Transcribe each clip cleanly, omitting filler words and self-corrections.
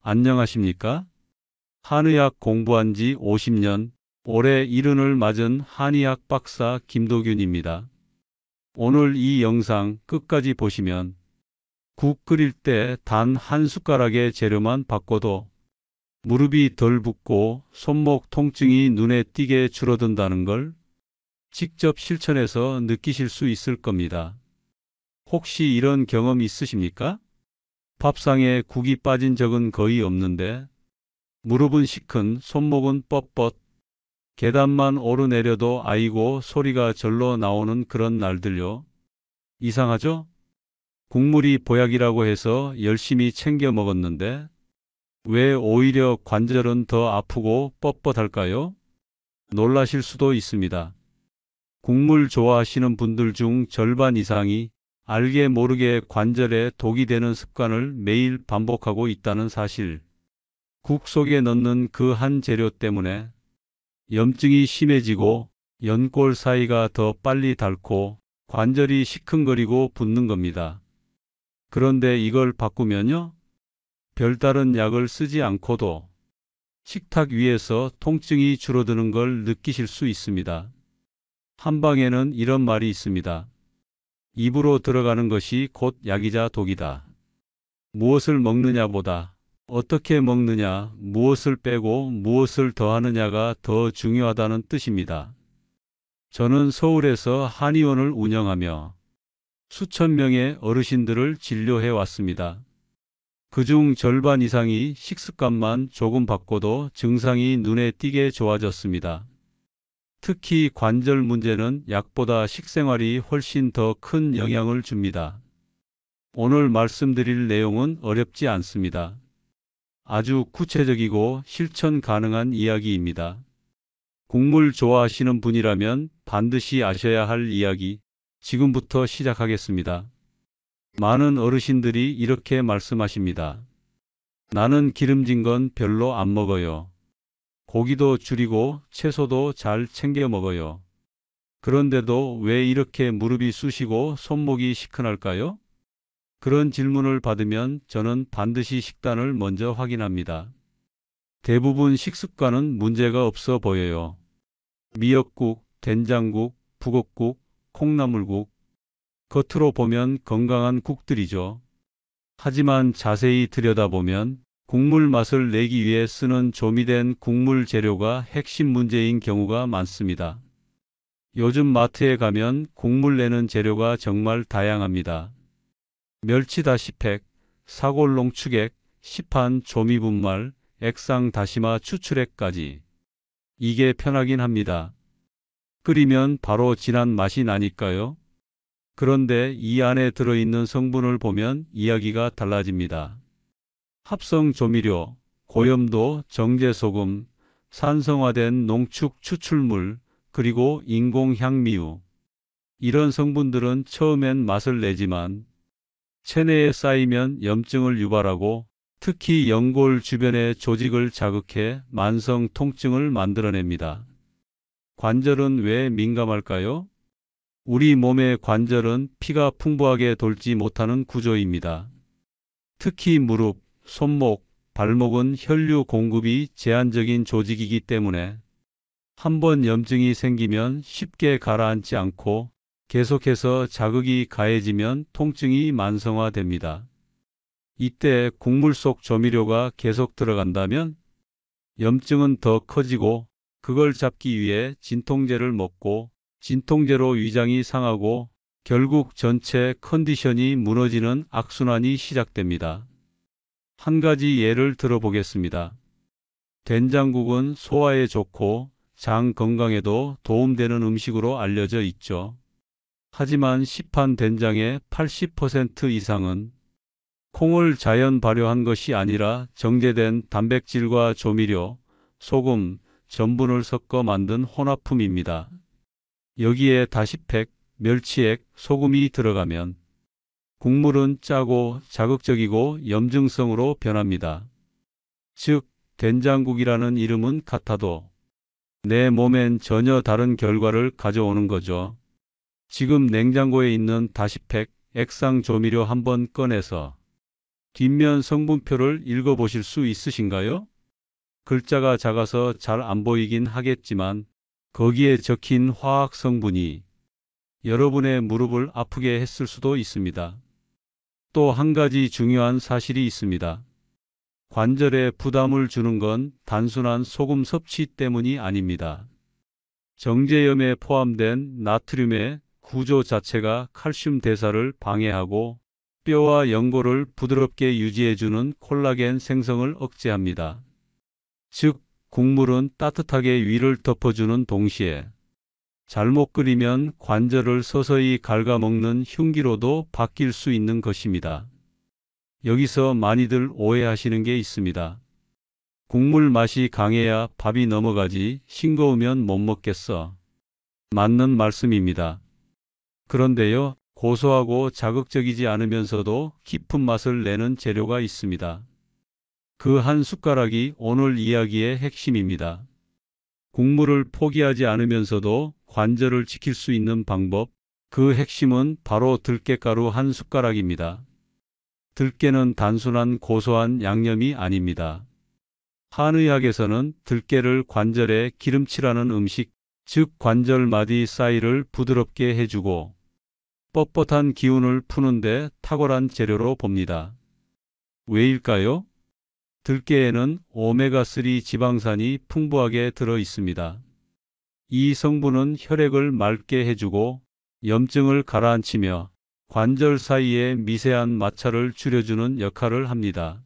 안녕하십니까? 한의학 공부한 지 50년, 올해 70을 맞은 한의학 박사 김도균입니다. 오늘 이 영상 끝까지 보시면 국 끓일 때 단 한 숟가락의 재료만 바꿔도 무릎이 덜 붓고 손목 통증이 눈에 띄게 줄어든다는 걸 직접 실천해서 느끼실 수 있을 겁니다. 혹시 이런 경험 있으십니까? 밥상에 국이 빠진 적은 거의 없는데 무릎은 시큰, 손목은 뻣뻣, 계단만 오르내려도 아이고 소리가 절로 나오는 그런 날들요. 이상하죠? 국물이 보약이라고 해서 열심히 챙겨 먹었는데 왜 오히려 관절은 더 아프고 뻣뻣할까요? 놀라실 수도 있습니다. 국물 좋아하시는 분들 중 절반 이상이 알게 모르게 관절에 독이 되는 습관을 매일 반복하고 있다는 사실. 국 속에 넣는 그 한 재료 때문에 염증이 심해지고 연골 사이가 더 빨리 닳고 관절이 시큰거리고 붓는 겁니다. 그런데 이걸 바꾸면요, 별다른 약을 쓰지 않고도 식탁 위에서 통증이 줄어드는 걸 느끼실 수 있습니다. 한방에는 이런 말이 있습니다. 입으로 들어가는 것이 곧 약이자 독이다. 무엇을 먹느냐보다 어떻게 먹느냐, 무엇을 빼고 무엇을 더하느냐가 더 중요하다는 뜻입니다. 저는 서울에서 한의원을 운영하며 수천 명의 어르신들을 진료해 왔습니다. 그중 절반 이상이 식습관만 조금 바꿔도 증상이 눈에 띄게 좋아졌습니다. 특히 관절 문제는 약보다 식생활이 훨씬 더 큰 영향을 줍니다. 오늘 말씀드릴 내용은 어렵지 않습니다. 아주 구체적이고 실천 가능한 이야기입니다. 국물 좋아하시는 분이라면 반드시 아셔야 할 이야기, 지금부터 시작하겠습니다. 많은 어르신들이 이렇게 말씀하십니다. 나는 기름진 건 별로 안 먹어요. 고기도 줄이고 채소도 잘 챙겨 먹어요. 그런데도 왜 이렇게 무릎이 쑤시고 손목이 시큰할까요? 그런 질문을 받으면 저는 반드시 식단을 먼저 확인합니다. 대부분 식습관은 문제가 없어 보여요. 미역국, 된장국, 북엇국, 콩나물국. 겉으로 보면 건강한 국들이죠. 하지만 자세히 들여다보면 국물 맛을 내기 위해 쓰는 조미된 국물 재료가 핵심 문제인 경우가 많습니다. 요즘 마트에 가면 국물 내는 재료가 정말 다양합니다. 멸치 다시팩, 사골 농축액, 시판 조미분말, 액상 다시마 추출액까지. 이게 편하긴 합니다. 끓이면 바로 진한 맛이 나니까요. 그런데 이 안에 들어있는 성분을 보면 이야기가 달라집니다. 합성 조미료, 고염도, 정제소금, 산성화된 농축 추출물, 그리고 인공 향미유. 이런 성분들은 처음엔 맛을 내지만 체내에 쌓이면 염증을 유발하고 특히 연골 주변의 조직을 자극해 만성 통증을 만들어냅니다. 관절은 왜 민감할까요? 우리 몸의 관절은 피가 풍부하게 돌지 못하는 구조입니다. 특히 무릎, 손목, 발목은 혈류 공급이 제한적인 조직이기 때문에 한번 염증이 생기면 쉽게 가라앉지 않고 계속해서 자극이 가해지면 통증이 만성화됩니다. 이때 국물 속 조미료가 계속 들어간다면 염증은 더 커지고 그걸 잡기 위해 진통제를 먹고 진통제로 위장이 상하고 결국 전체 컨디션이 무너지는 악순환이 시작됩니다. 한 가지 예를 들어보겠습니다. 된장국은 소화에 좋고 장 건강에도 도움되는 음식으로 알려져 있죠. 하지만 시판 된장의 80% 이상은 콩을 자연 발효한 것이 아니라 정제된 단백질과 조미료, 소금, 전분을 섞어 만든 혼합품입니다. 여기에 다시팩, 멸치액, 소금이 들어가면 국물은 짜고 자극적이고 염증성으로 변합니다. 즉, 된장국이라는 이름은 같아도 내 몸엔 전혀 다른 결과를 가져오는 거죠. 지금 냉장고에 있는 다시팩, 액상 조미료 한번 꺼내서 뒷면 성분표를 읽어보실 수 있으신가요? 글자가 작아서 잘 안 보이긴 하겠지만 거기에 적힌 화학 성분이 여러분의 무릎을 아프게 했을 수도 있습니다. 또 한 가지 중요한 사실이 있습니다. 관절에 부담을 주는 건 단순한 소금 섭취 때문이 아닙니다. 정제염에 포함된 나트륨의 구조 자체가 칼슘 대사를 방해하고 뼈와 연골을 부드럽게 유지해주는 콜라겐 생성을 억제합니다. 즉, 국물은 따뜻하게 위를 덮어주는 동시에 잘못 끓이면 관절을 서서히 갉아먹는 흉기로도 바뀔 수 있는 것입니다. 여기서 많이들 오해하시는 게 있습니다. 국물 맛이 강해야 밥이 넘어가지 싱거우면 못 먹겠어. 맞는 말씀입니다. 그런데요, 고소하고 자극적이지 않으면서도 깊은 맛을 내는 재료가 있습니다. 그 한 숟가락이 오늘 이야기의 핵심입니다. 국물을 포기하지 않으면서도 관절을 지킬 수 있는 방법, 그 핵심은 바로 들깨가루 한 숟가락입니다. 들깨는 단순한 고소한 양념이 아닙니다. 한의학에서는 들깨를 관절에 기름칠하는 음식, 즉 관절 마디 사이를 부드럽게 해주고 뻣뻣한 기운을 푸는데 탁월한 재료로 봅니다. 왜일까요? 들깨에는 오메가3 지방산이 풍부하게 들어 있습니다. 이 성분은 혈액을 맑게 해주고 염증을 가라앉히며 관절 사이의 미세한 마찰을 줄여주는 역할을 합니다.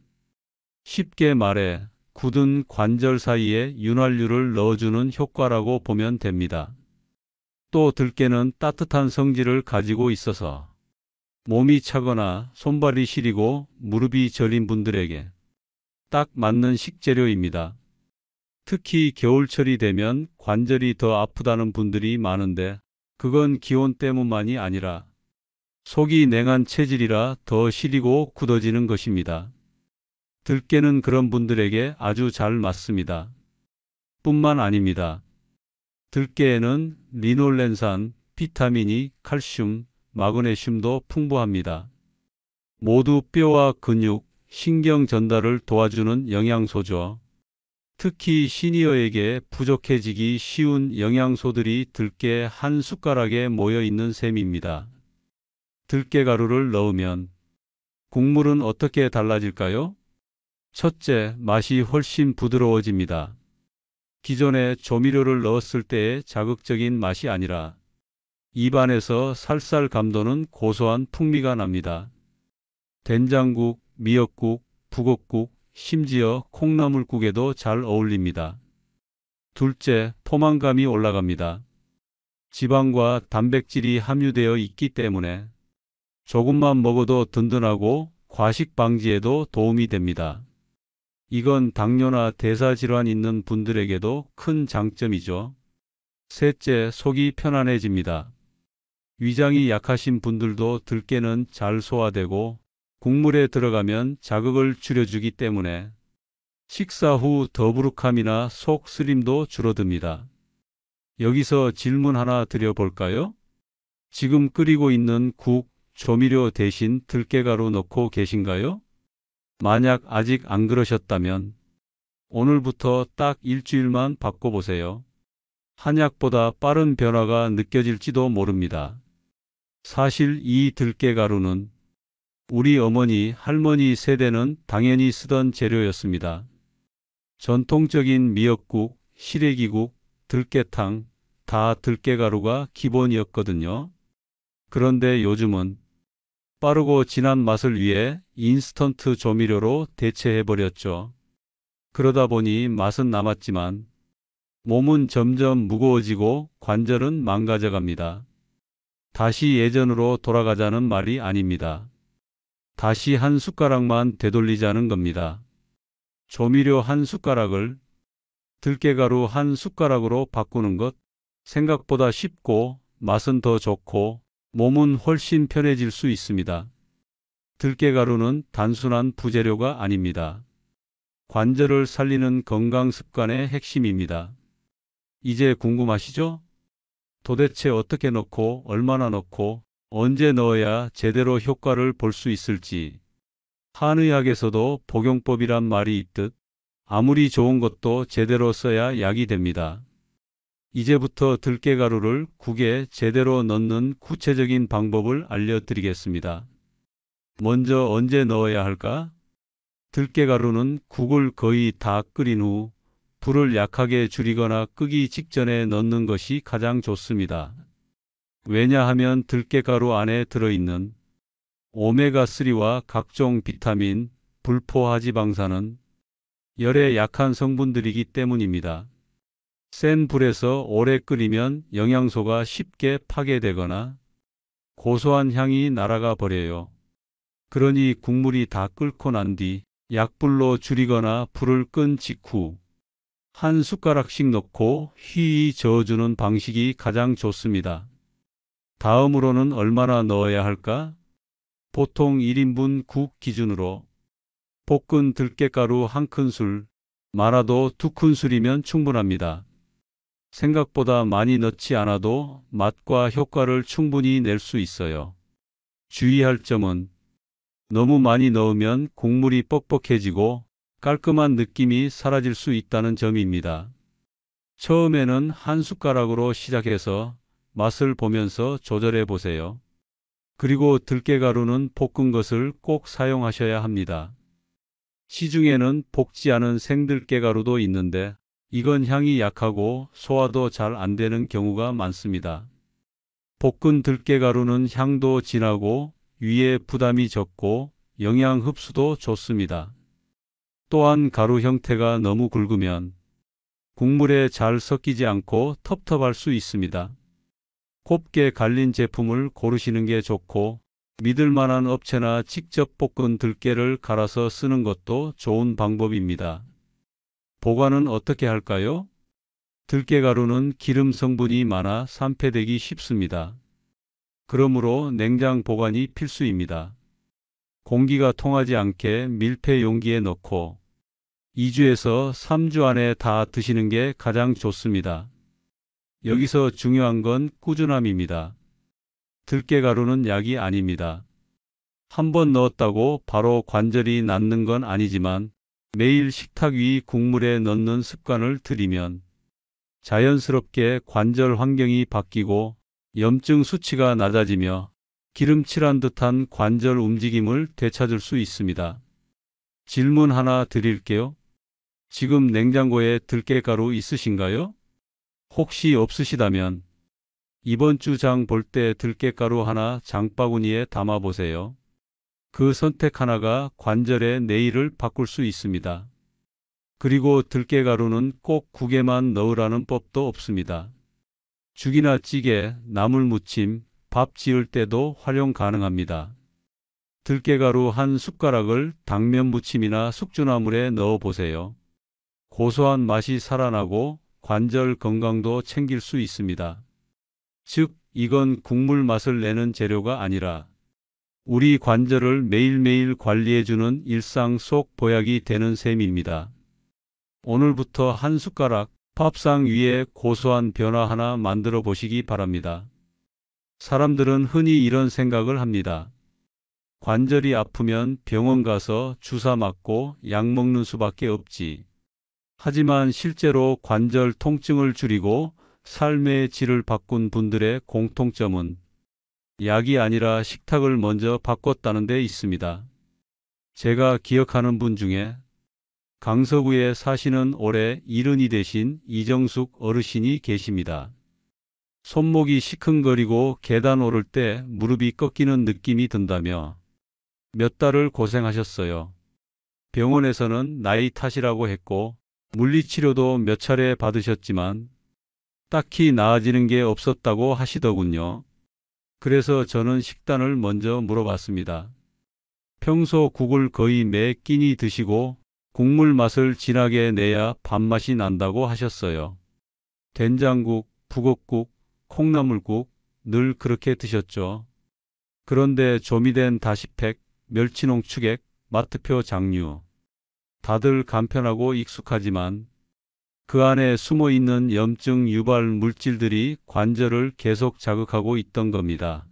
쉽게 말해 굳은 관절 사이에 윤활유를 넣어주는 효과라고 보면 됩니다. 또 들깨는 따뜻한 성질을 가지고 있어서 몸이 차거나 손발이 시리고 무릎이 저린 분들에게 딱 맞는 식재료입니다. 특히 겨울철이 되면 관절이 더 아프다는 분들이 많은데 그건 기온 때문만이 아니라 속이 냉한 체질이라 더 시리고 굳어지는 것입니다. 들깨는 그런 분들에게 아주 잘 맞습니다. 뿐만 아닙니다. 들깨에는 리놀렌산, 비타민이, 칼슘, 마그네슘도 풍부합니다. 모두 뼈와 근육, 신경 전달을 도와주는 영양소죠. 특히 시니어에게 부족해지기 쉬운 영양소들이 들깨 한 숟가락에 모여 있는 셈입니다. 들깨가루를 넣으면 국물은 어떻게 달라질까요? 첫째, 맛이 훨씬 부드러워집니다. 기존에 조미료를 넣었을 때의 자극적인 맛이 아니라 입안에서 살살 감도는 고소한 풍미가 납니다. 된장국, 미역국, 북엇국, 심지어 콩나물국에도 잘 어울립니다. 둘째, 포만감이 올라갑니다. 지방과 단백질이 함유되어 있기 때문에 조금만 먹어도 든든하고 과식 방지에도 도움이 됩니다. 이건 당뇨나 대사질환 있는 분들에게도 큰 장점이죠. 셋째, 속이 편안해집니다. 위장이 약하신 분들도 들깨는 잘 소화되고 국물에 들어가면 자극을 줄여주기 때문에 식사 후 더부룩함이나 속 쓰림도 줄어듭니다. 여기서 질문 하나 드려볼까요? 지금 끓이고 있는 국, 조미료 대신 들깨가루 넣고 계신가요? 만약 아직 안 그러셨다면 오늘부터 딱 일주일만 바꿔보세요. 한약보다 빠른 변화가 느껴질지도 모릅니다. 사실 이 들깨가루는 우리 어머니, 할머니 세대는 당연히 쓰던 재료였습니다. 전통적인 미역국, 시래기국, 들깨탕 다 들깨가루가 기본이었거든요. 그런데 요즘은 빠르고 진한 맛을 위해 인스턴트 조미료로 대체해버렸죠. 그러다 보니 맛은 남았지만 몸은 점점 무거워지고 관절은 망가져갑니다. 다시 예전으로 돌아가자는 말이 아닙니다. 다시 한 숟가락만 되돌리자는 겁니다. 조미료 한 숟가락을 들깨가루 한 숟가락으로 바꾸는 것 생각보다 쉽고 맛은 더 좋고 몸은 훨씬 편해질 수 있습니다. 들깨가루는 단순한 부재료가 아닙니다. 관절을 살리는 건강 습관의 핵심입니다. 이제 궁금하시죠? 도대체 어떻게 넣고 얼마나 넣고 언제 넣어야 제대로 효과를 볼 수 있을지 한의학에서도 복용법이란 말이 있듯 아무리 좋은 것도 제대로 써야 약이 됩니다. 이제부터 들깨가루를 국에 제대로 넣는 구체적인 방법을 알려드리겠습니다. 먼저 언제 넣어야 할까? 들깨가루는 국을 거의 다 끓인 후 불을 약하게 줄이거나 끄기 직전에 넣는 것이 가장 좋습니다. 왜냐하면 들깨가루 안에 들어있는 오메가3와 각종 비타민, 불포화지방산은 열에 약한 성분들이기 때문입니다. 센 불에서 오래 끓이면 영양소가 쉽게 파괴되거나 고소한 향이 날아가 버려요. 그러니 국물이 다 끓고 난 뒤 약불로 줄이거나 불을 끈 직후 한 숟가락씩 넣고 휘휘 저어주는 방식이 가장 좋습니다. 다음으로는 얼마나 넣어야 할까? 보통 1인분 국 기준으로 볶은 들깨가루 1큰술, 많아도 2큰술이면 충분합니다. 생각보다 많이 넣지 않아도 맛과 효과를 충분히 낼 수 있어요. 주의할 점은 너무 많이 넣으면 국물이 뻑뻑해지고 깔끔한 느낌이 사라질 수 있다는 점입니다. 처음에는 한 숟가락으로 시작해서 맛을 보면서 조절해 보세요. 그리고 들깨가루는 볶은 것을 꼭 사용하셔야 합니다. 시중에는 볶지 않은 생들깨가루도 있는데 이건 향이 약하고 소화도 잘 안 되는 경우가 많습니다. 볶은 들깨가루는 향도 진하고 위에 부담이 적고 영양 흡수도 좋습니다. 또한 가루 형태가 너무 굵으면 국물에 잘 섞이지 않고 텁텁할 수 있습니다. 곱게 갈린 제품을 고르시는 게 좋고 믿을 만한 업체나 직접 볶은 들깨를 갈아서 쓰는 것도 좋은 방법입니다. 보관은 어떻게 할까요? 들깨가루는 기름 성분이 많아 산패되기 쉽습니다. 그러므로 냉장 보관이 필수입니다. 공기가 통하지 않게 밀폐 용기에 넣고 2주에서 3주 안에 다 드시는 게 가장 좋습니다. 여기서 중요한 건 꾸준함입니다. 들깨가루는 약이 아닙니다. 한번 넣었다고 바로 관절이 낫는 건 아니지만 매일 식탁 위 국물에 넣는 습관을 들이면 자연스럽게 관절 환경이 바뀌고 염증 수치가 낮아지며 기름칠한 듯한 관절 움직임을 되찾을 수 있습니다. 질문 하나 드릴게요. 지금 냉장고에 들깨가루 있으신가요? 혹시 없으시다면 이번 주 장 볼 때 들깨가루 하나 장바구니에 담아 보세요. 그 선택 하나가 관절의 내일을 바꿀 수 있습니다. 그리고 들깨가루는 꼭 국에만 넣으라는 법도 없습니다. 죽이나 찌개, 나물 무침, 밥 지을 때도 활용 가능합니다. 들깨가루 한 숟가락을 당면 무침이나 숙주나물에 넣어 보세요. 고소한 맛이 살아나고 관절 건강도 챙길 수 있습니다. 즉, 이건 국물 맛을 내는 재료가 아니라 우리 관절을 매일매일 관리해주는 일상 속 보약이 되는 셈입니다. 오늘부터 한 숟가락 밥상 위에 고소한 변화 하나 만들어 보시기 바랍니다. 사람들은 흔히 이런 생각을 합니다. 관절이 아프면 병원 가서 주사 맞고 약 먹는 수밖에 없지. 하지만 실제로 관절 통증을 줄이고 삶의 질을 바꾼 분들의 공통점은 약이 아니라 식탁을 먼저 바꿨다는 데 있습니다. 제가 기억하는 분 중에 강서구에 사시는 올해 70이 되신 이정숙 어르신이 계십니다. 손목이 시큰거리고 계단 오를 때 무릎이 꺾이는 느낌이 든다며 몇 달을 고생하셨어요. 병원에서는 나이 탓이라고 했고 물리치료도 몇 차례 받으셨지만 딱히 나아지는 게 없었다고 하시더군요. 그래서 저는 식단을 먼저 물어봤습니다. 평소 국을 거의 매 끼니 드시고 국물 맛을 진하게 내야 밥맛이 난다고 하셨어요. 된장국, 북엇국, 콩나물국 늘 그렇게 드셨죠. 그런데 조미된 다시팩, 멸치농축액, 마트표 장류 다들 간편하고 익숙하지만 그 안에 숨어있는 염증 유발 물질들이 관절을 계속 자극하고 있던 겁니다.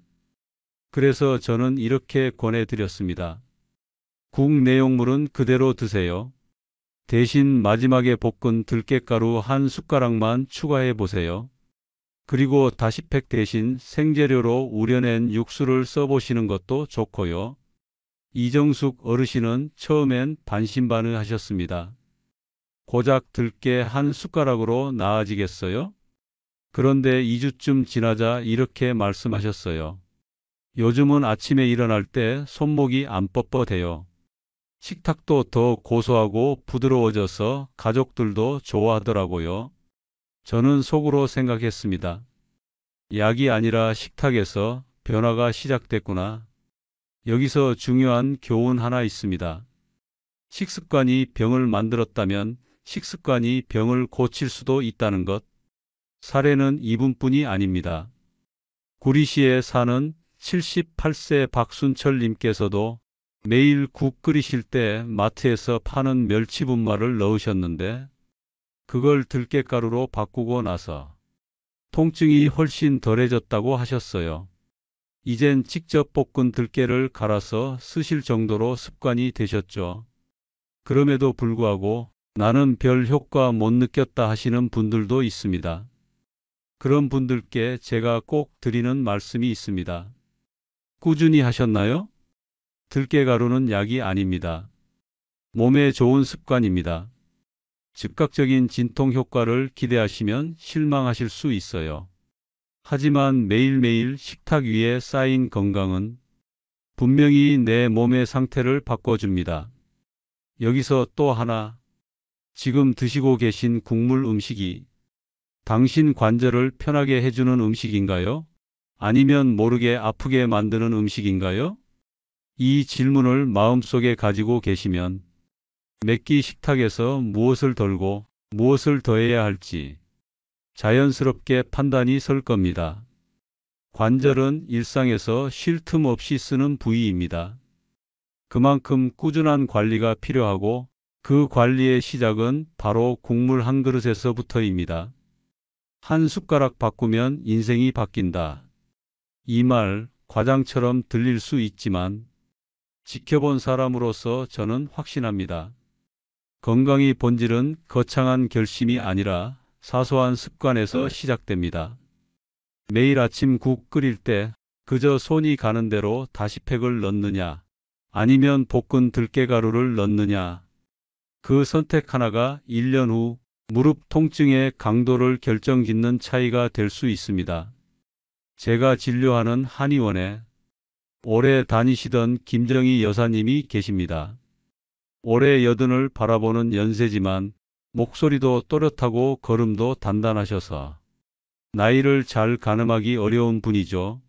그래서 저는 이렇게 권해드렸습니다. 국 내용물은 그대로 드세요. 대신 마지막에 볶은 들깨가루 한 숟가락만 추가해 보세요. 그리고 다시팩 대신 생재료로 우려낸 육수를 써보시는 것도 좋고요. 이정숙 어르신은 처음엔 반신반의하셨습니다. 고작 들깨 한 숟가락으로 나아지겠어요? 그런데 2주쯤 지나자 이렇게 말씀하셨어요. 요즘은 아침에 일어날 때 손목이 안 뻣뻣해요. 식탁도 더 고소하고 부드러워져서 가족들도 좋아하더라고요. 저는 속으로 생각했습니다. 약이 아니라 식탁에서 변화가 시작됐구나. 여기서 중요한 교훈 하나 있습니다. 식습관이 병을 만들었다면 식습관이 병을 고칠 수도 있다는 것. 사례는 이분뿐이 아닙니다. 구리시에 사는 78세 박순철님께서도 매일 국 끓이실 때 마트에서 파는 멸치분말을 넣으셨는데 그걸 들깨가루로 바꾸고 나서 통증이 훨씬 덜해졌다고 하셨어요. 이젠 직접 볶은 들깨를 갈아서 쓰실 정도로 습관이 되셨죠. 그럼에도 불구하고 나는 별 효과 못 느꼈다 하시는 분들도 있습니다. 그런 분들께 제가 꼭 드리는 말씀이 있습니다. 꾸준히 하셨나요? 들깨가루는 약이 아닙니다. 몸에 좋은 습관입니다. 즉각적인 진통 효과를 기대하시면 실망하실 수 있어요. 하지만 매일매일 식탁 위에 쌓인 건강은 분명히 내 몸의 상태를 바꿔줍니다. 여기서 또 하나, 지금 드시고 계신 국물 음식이 당신 관절을 편하게 해주는 음식인가요? 아니면 모르게 아프게 만드는 음식인가요? 이 질문을 마음속에 가지고 계시면 몇 끼 식탁에서 무엇을 덜고 무엇을 더해야 할지 자연스럽게 판단이 설 겁니다. 관절은 일상에서 쉴 틈 없이 쓰는 부위입니다. 그만큼 꾸준한 관리가 필요하고 그 관리의 시작은 바로 국물 한 그릇에서부터입니다. 한 숟가락 바꾸면 인생이 바뀐다. 이 말 과장처럼 들릴 수 있지만 지켜본 사람으로서 저는 확신합니다. 건강의 본질은 거창한 결심이 아니라 사소한 습관에서 시작됩니다. 매일 아침 국 끓일 때 그저 손이 가는 대로 다시팩을 넣느냐, 아니면 볶은 들깨가루를 넣느냐, 그 선택 하나가 1년 후 무릎 통증의 강도를 결정짓는 차이가 될 수 있습니다. 제가 진료하는 한의원에 오래 다니시던 김정희 여사님이 계십니다. 올해 80을 바라보는 연세지만 목소리도 또렷하고 걸음도 단단하셔서 나이를 잘 가늠하기 어려운 분이죠.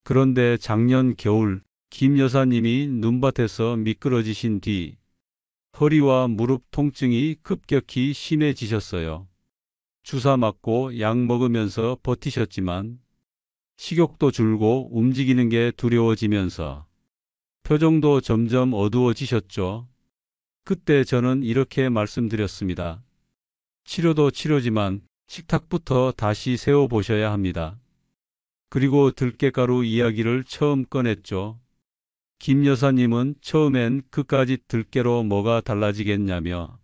그런데 작년 겨울 김 여사님이 눈밭에서 미끄러지신 뒤 허리와 무릎 통증이 급격히 심해지셨어요. 주사 맞고 약 먹으면서 버티셨지만 식욕도 줄고 움직이는 게 두려워지면서 표정도 점점 어두워지셨죠. 그때 저는 이렇게 말씀드렸습니다. 치료도 치료지만 식탁부터 다시 세워보셔야 합니다. 그리고 들깨가루 이야기를 처음 꺼냈죠. 김 여사님은 처음엔 그까짓 들깨로 뭐가 달라지겠냐며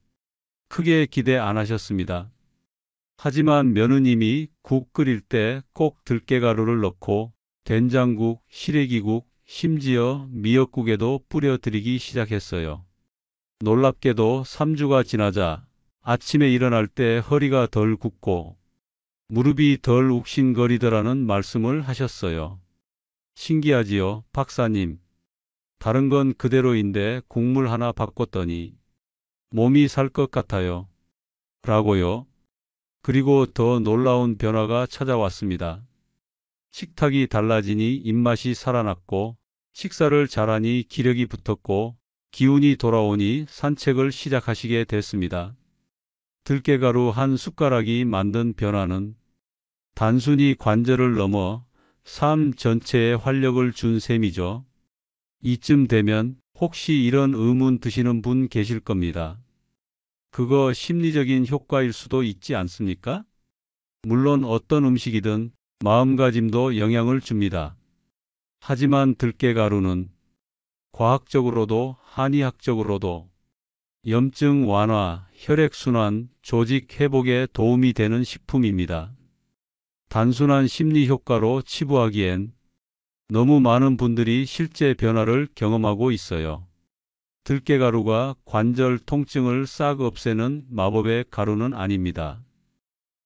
크게 기대 안 하셨습니다. 하지만 며느님이 국 끓일 때 꼭 들깨가루를 넣고 된장국, 시래기국, 심지어 미역국에도 뿌려드리기 시작했어요. 놀랍게도 3주가 지나자 아침에 일어날 때 허리가 덜 굽고 무릎이 덜 욱신거리더라는 말씀을 하셨어요. 신기하지요, 박사님. 다른 건 그대로인데 국물 하나 바꿨더니 몸이 살 것 같아요. 라고요. 그리고 더 놀라운 변화가 찾아왔습니다. 식탁이 달라지니 입맛이 살아났고 식사를 잘하니 기력이 붙었고 기운이 돌아오니 산책을 시작하시게 됐습니다. 들깨가루 한 숟가락이 만든 변화는 단순히 관절을 넘어 삶 전체에 활력을 준 셈이죠. 이쯤 되면 혹시 이런 의문 드시는 분 계실 겁니다. 그거 심리적인 효과일 수도 있지 않습니까? 물론 어떤 음식이든 마음가짐도 영향을 줍니다. 하지만 들깨가루는 과학적으로도 한의학적으로도 염증 완화, 혈액순환, 조직 회복에 도움이 되는 식품입니다. 단순한 심리 효과로 치부하기엔 너무 많은 분들이 실제 변화를 경험하고 있어요. 들깨가루가 관절 통증을 싹 없애는 마법의 가루는 아닙니다.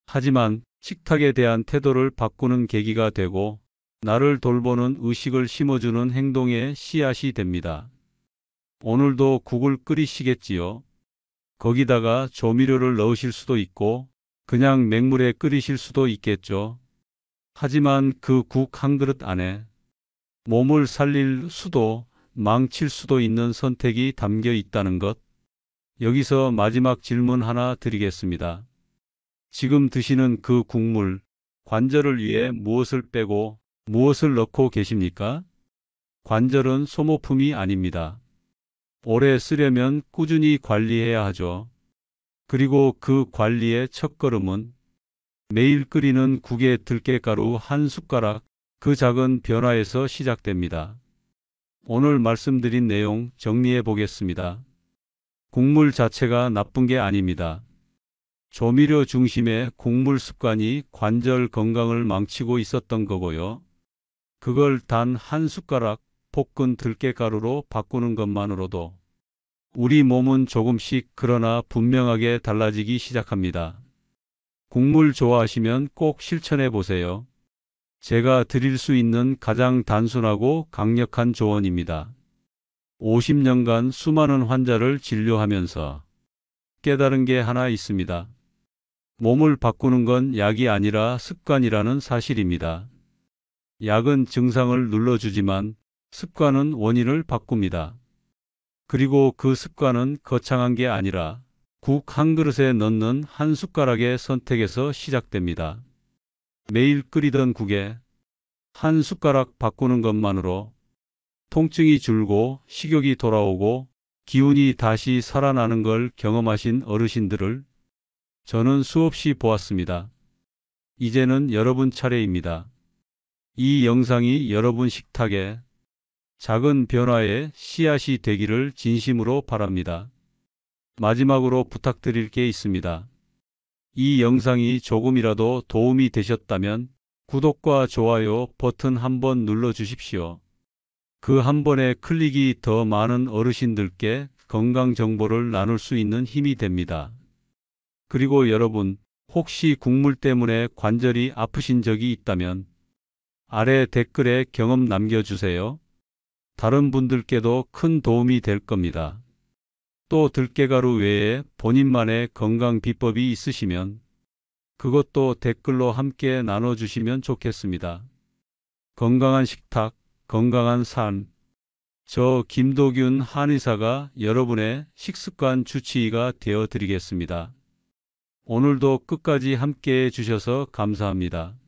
하지만 식탁에 대한 태도를 바꾸는 계기가 되고 나를 돌보는 의식을 심어주는 행동의 씨앗이 됩니다. 오늘도 국을 끓이시겠지요? 거기다가 조미료를 넣으실 수도 있고 그냥 맹물에 끓이실 수도 있겠죠. 하지만 그 국 한 그릇 안에 몸을 살릴 수도 망칠 수도 있는 선택이 담겨 있다는 것. 여기서 마지막 질문 하나 드리겠습니다. 지금 드시는 그 국물, 관절을 위해 무엇을 빼고 무엇을 넣고 계십니까? 관절은 소모품이 아닙니다. 오래 쓰려면 꾸준히 관리해야 하죠. 그리고 그 관리의 첫걸음은 매일 끓이는 국에 들깨가루 한 숟가락, 그 작은 변화에서 시작됩니다. 오늘 말씀드린 내용 정리해 보겠습니다. 국물 자체가 나쁜 게 아닙니다. 조미료 중심의 국물 습관이 관절 건강을 망치고 있었던 거고요. 그걸 단 한 숟가락 볶은 들깨가루로 바꾸는 것만으로도 우리 몸은 조금씩 그러나 분명하게 달라지기 시작합니다. 국물 좋아하시면 꼭 실천해 보세요. 제가 드릴 수 있는 가장 단순하고 강력한 조언입니다. 50년간 수많은 환자를 진료하면서 깨달은 게 하나 있습니다. 몸을 바꾸는 건 약이 아니라 습관이라는 사실입니다. 약은 증상을 눌러주지만 습관은 원인을 바꿉니다. 그리고 그 습관은 거창한 게 아니라 국 한 그릇에 넣는 한 숟가락의 선택에서 시작됩니다. 매일 끓이던 국에 한 숟가락 바꾸는 것만으로 통증이 줄고 식욕이 돌아오고 기운이 다시 살아나는 걸 경험하신 어르신들을 저는 수없이 보았습니다. 이제는 여러분 차례입니다. 이 영상이 여러분 식탁에 작은 변화의 씨앗이 되기를 진심으로 바랍니다. 마지막으로 부탁드릴 게 있습니다. 이 영상이 조금이라도 도움이 되셨다면 구독과 좋아요 버튼 한번 눌러 주십시오. 그 한 번의 클릭이 더 많은 어르신들께 건강 정보를 나눌 수 있는 힘이 됩니다. 그리고 여러분, 혹시 국물 때문에 관절이 아프신 적이 있다면 아래 댓글에 경험 남겨주세요. 다른 분들께도 큰 도움이 될 겁니다. 또 들깨가루 외에 본인만의 건강 비법이 있으시면 그것도 댓글로 함께 나눠주시면 좋겠습니다. 건강한 식탁, 건강한 삶. 저 김도균 한의사가 여러분의 식습관 주치의가 되어 드리겠습니다. 오늘도 끝까지 함께 해주셔서 감사합니다.